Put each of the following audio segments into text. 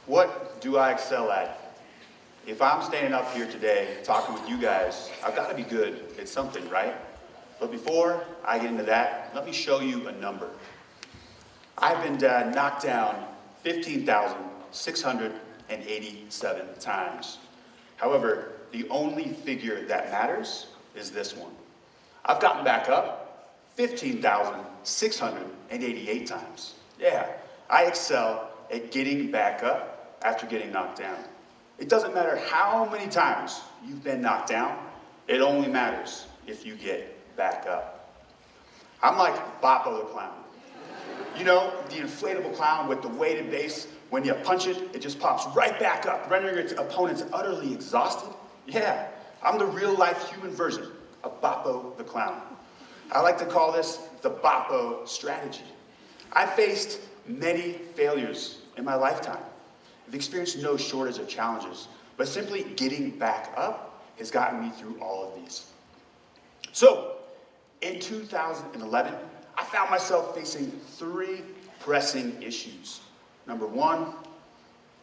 What do I excel at? If I'm standing up here today talking with you guys, I've got to be good at something, right? But before I get into that, let me show you a number. I've been knocked down 15,687 times. However, the only figure that matters is this one. I've gotten back up 15,688 times. Yeah, I excel at getting back up after getting knocked down. It doesn't matter how many times you've been knocked down, it only matters if you get back up. I'm like Boppo the clown. You know, the inflatable clown with the weighted base. When you punch it, it just pops right back up, rendering its opponents utterly exhausted. Yeah, I'm the real-life human version of Boppo the clown. I like to call this the Boppo strategy. I faced many failures in my lifetime. I've experienced no shortage of challenges, but simply getting back up has gotten me through all of these. So, in 2011, I found myself facing 3 pressing issues. Number 1,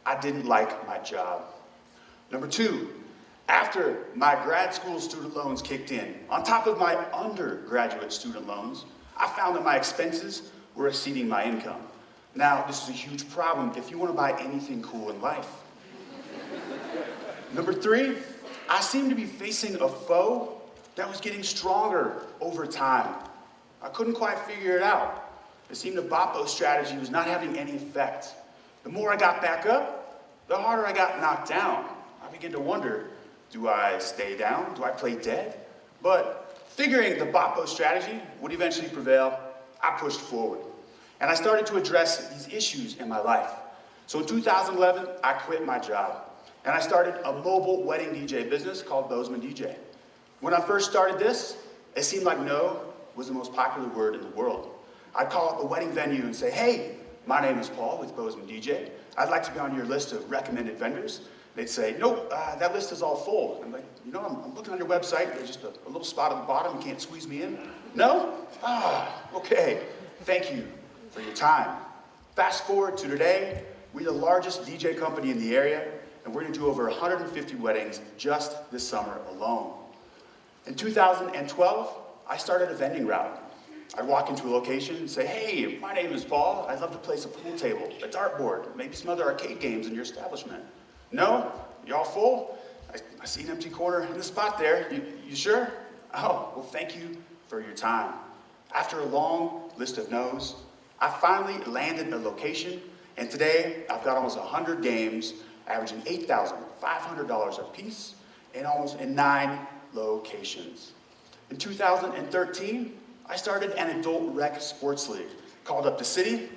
I didn't like my job. Number 2, after my grad school student loans kicked in, on top of my undergraduate student loans, I found that my expenses were exceeding my income. Now, this is a huge problem if you want to buy anything cool in life. Number 3, I seemed to be facing a foe that was getting stronger over time. I couldn't quite figure it out. It seemed the Boppo strategy was not having any effect. The more I got back up, the harder I got knocked down. I began to wonder, do I stay down? Do I play dead? But figuring the Boppo strategy would eventually prevail, I pushed forward. And I started to address these issues in my life. So in 2011, I quit my job. And I started a mobile wedding DJ business called Bozeman DJ. When I first started this, it seemed like no was the most popular word in the world. I'd call up a wedding venue and say, hey, my name is Paul with Bozeman DJ. I'd like to be on your list of recommended vendors. They'd say, nope, that list is all full. I'm like, you know, I'm looking on your website. There's just a little spot at the bottom. You can't squeeze me in. No? Okay. Thank you for your time. Fast forward to today, we're the largest DJ company in the area, and we're going to do over 150 weddings just this summer alone. In 2012, I started a vending route. I'd walk into a location and say, hey, my name is Paul. I'd love to place a pool table, a dartboard, maybe some other arcade games in your establishment. No? You're all full? I see an empty corner in the spot there. You sure? Oh, well, thank you for your time. After a long list of no's, I finally landed a location, and today I've got almost 100 games, averaging $8,500 a piece, in 9 locations. In 2013, I started an adult rec sports league called Up the City.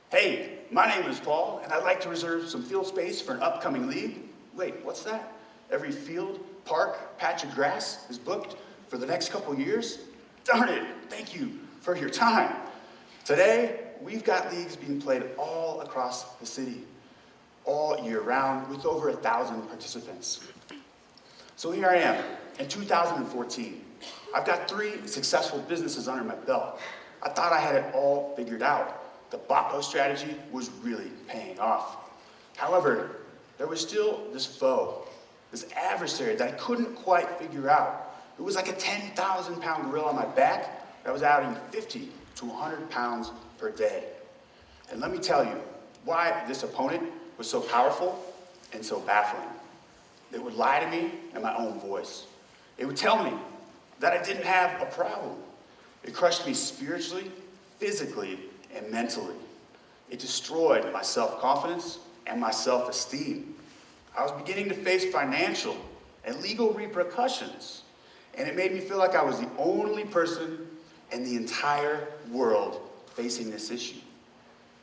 Hey, my name is Paul, and I'd like to reserve some field space for an upcoming league. Wait, what's that? Every field, park, patch of grass is booked for the next couple years? Darn it, thank you for your time. Today, we've got leagues being played all across the city, all year round, with over 1,000 participants. So here I am, in 2014. I've got 3 successful businesses under my belt. I thought I had it all figured out. The Boppo strategy was really paying off. However, there was still this foe, this adversary that I couldn't quite figure out. It was like a 10,000-pound gorilla on my back that was adding 50 to 100 pounds per day. And let me tell you why this opponent was so powerful and so baffling. It would lie to me in my own voice. It would tell me that I didn't have a problem. It crushed me spiritually, physically, and mentally. It destroyed my self-confidence and my self-esteem. I was beginning to face financial and legal repercussions, and it made me feel like I was the only person in the entire world facing this issue.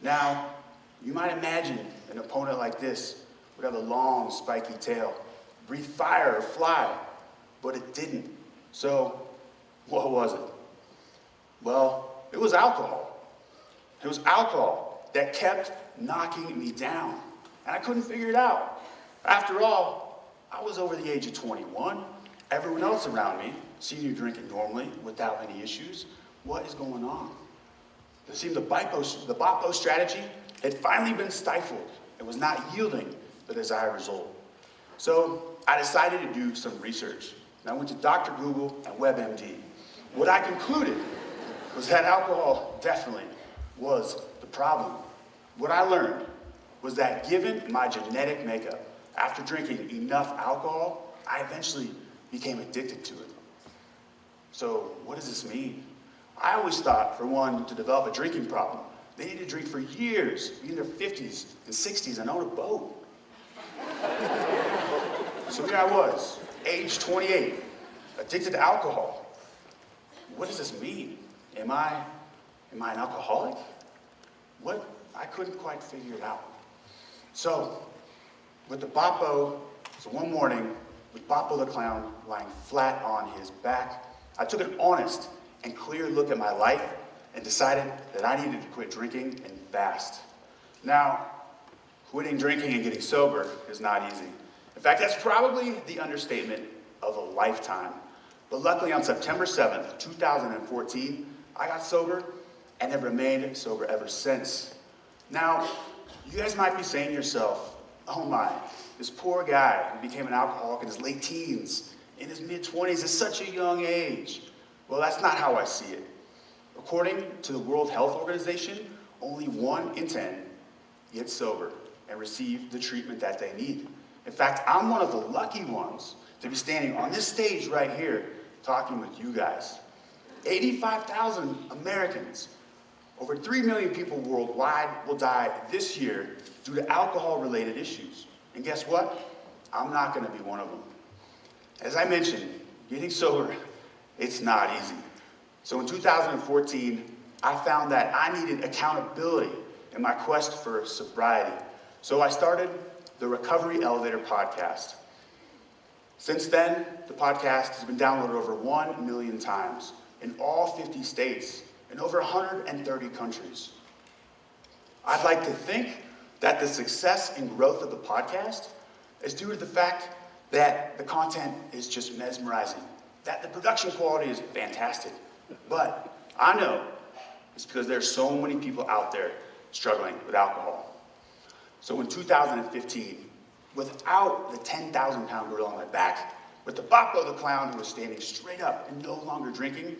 Now, you might imagine an opponent like this would have a long, spiky tail, breathe fire or fly, but it didn't. So, what was it? Well, it was alcohol. It was alcohol that kept knocking me down, and I couldn't figure it out. After all, I was over the age of 21. Everyone else around me seemed to be drinking normally without any issues. What is going on? It seemed the Boppo strategy had finally been stifled, and was not yielding the desired result. So I decided to do some research. And I went to Dr. Google and WebMD. What I concluded was that alcohol definitely was the problem. What I learned was that given my genetic makeup, after drinking enough alcohol, I eventually became addicted to it. So what does this mean? I always thought for one to develop a drinking problem, they need to drink for years, be in their 50s and 60s and own a boat. So here I was, age 28, addicted to alcohol. What does this mean? Am I an alcoholic? What? I couldn't quite figure it out. So, with the Boppo, one morning, with Boppo the clown lying flat on his back, I took an honest and clear look at my life and decided that I needed to quit drinking and fast. Now, quitting drinking and getting sober is not easy. In fact, that's probably the understatement of a lifetime. But luckily on September 7th, 2014, I got sober and have remained sober ever since. Now, you guys might be saying to yourself, oh my, this poor guy who became an alcoholic in his late teens, in his mid-20s at such a young age. Well, that's not how I see it. According to the World Health Organization, only 1 in 10 get sober and receive the treatment that they need. In fact, I'm one of the lucky ones to be standing on this stage right here talking with you guys. 85,000 Americans, over 3 million people worldwide will die this year due to alcohol-related issues. And guess what? I'm not going to be one of them. As I mentioned, getting sober, it's not easy. So in 2014, I found that I needed accountability in my quest for sobriety. So I started the Recovery Elevator podcast. Since then, the podcast has been downloaded over 1 million times in all 50 states and over 130 countries. I'd like to think that the success and growth of the podcast is due to the fact that the content is just mesmerizing, that the production quality is fantastic. But I know it's because there's so many people out there struggling with alcohol. So in 2015, without the 10,000-pound gorilla on my back, with the Boppo the clown who was standing straight up and no longer drinking,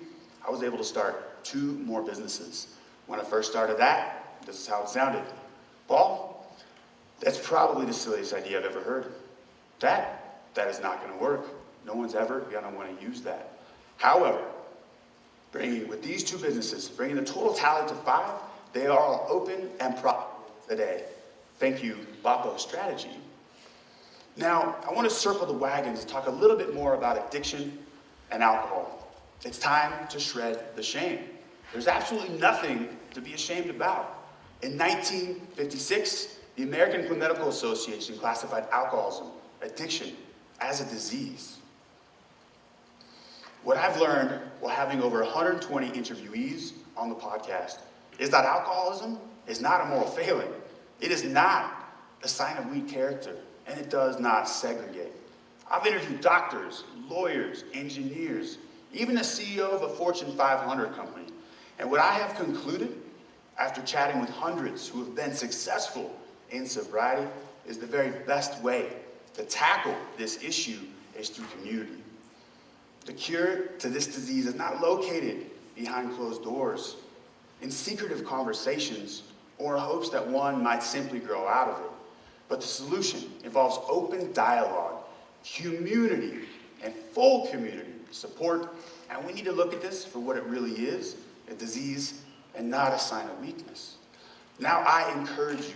I was able to start 2 more businesses. When I first started that, this is how it sounded. Paul, that's probably the silliest idea I've ever heard. That is not going to work. No one's ever going to want to use that. However, with these 2 businesses, bringing the total tally to 5, they are all open and profitable today. Thank you, Boppo Strategy. Now, I want to circle the wagons and talk a little bit more about addiction and alcohol. It's time to shred the shame. There's absolutely nothing to be ashamed about. In 1956, the American Medical Association classified alcoholism, addiction, as a disease. What I've learned while having over 120 interviewees on the podcast is that alcoholism is not a moral failing. It is not a sign of weak character, and it does not segregate. I've interviewed doctors, lawyers, engineers, even the CEO of a Fortune 500 company. And what I have concluded, after chatting with hundreds who have been successful in sobriety, is the very best way to tackle this issue is through community. The cure to this disease is not located behind closed doors, in secretive conversations, or in hopes that one might simply grow out of it. But the solution involves open dialogue, community, and full community support. And we need to look at this for what it really is, a disease and not a sign of weakness. Now I encourage you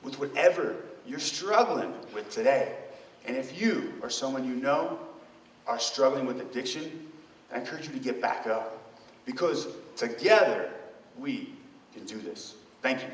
with whatever you're struggling with today. And if you or someone you know are struggling with addiction, I encourage you to get back up, because together we can do this. Thank you.